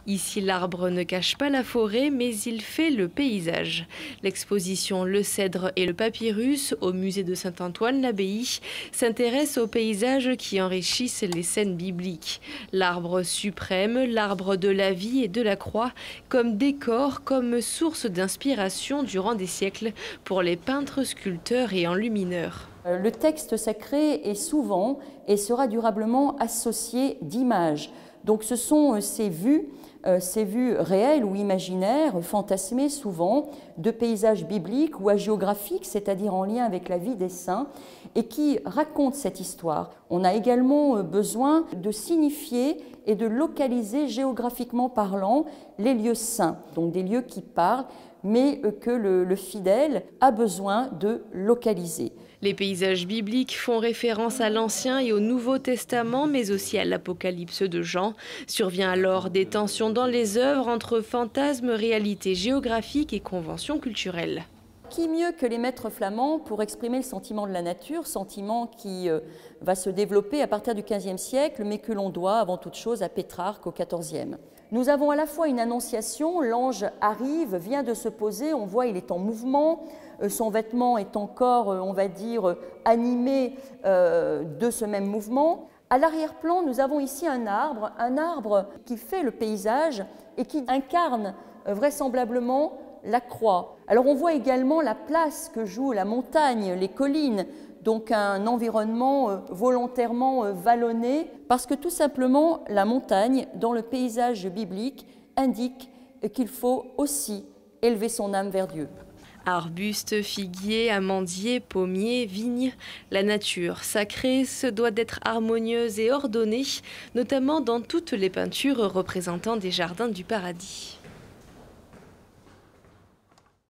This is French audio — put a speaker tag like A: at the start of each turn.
A: Ici, l'arbre ne cache pas la forêt, mais il fait le paysage. L'exposition Le Cèdre et le Papyrus au musée de Saint-Antoine-l'Abbaye s'intéresse aux paysages qui enrichissent les scènes bibliques. L'arbre suprême, l'arbre de la vie et de la croix, comme décor, comme source d'inspiration durant des siècles pour les peintres, sculpteurs et enlumineurs.
B: Le texte sacré est souvent et sera durablement associé d'images. Donc ce sont ces vues réelles ou imaginaires, fantasmées souvent, de paysages bibliques ou hagiographiques, c'est-à-dire en lien avec la vie des saints, et qui racontent cette histoire. On a également besoin de signifier et de localiser géographiquement parlant les lieux saints, donc des lieux qui parlent, mais que le fidèle a besoin de localiser.
A: Les paysages bibliques font référence à l'Ancien et au Nouveau Testament, mais aussi à l'Apocalypse de Jean. Survient alors des tensions dans les œuvres entre fantasmes, réalité géographique et conventions culturelles.
B: Qui mieux que les maîtres flamands pour exprimer le sentiment de la nature, sentiment qui va se développer à partir du XVe siècle, mais que l'on doit avant toute chose à Pétrarque au XIVe. Nous avons à la fois une annonciation, l'ange arrive, vient de se poser, on voit il est en mouvement, son vêtement est encore, on va dire, animé de ce même mouvement. À l'arrière-plan, nous avons ici un arbre qui fait le paysage et qui incarne vraisemblablement la croix. Alors on voit également la place que joue la montagne, les collines, donc un environnement volontairement vallonné, parce que tout simplement la montagne, dans le paysage biblique, indique qu'il faut aussi élever son âme vers Dieu.
A: Arbustes, figuiers, amandiers, pommiers, vignes, la nature sacrée se doit d'être harmonieuse et ordonnée, notamment dans toutes les peintures représentant des jardins du paradis.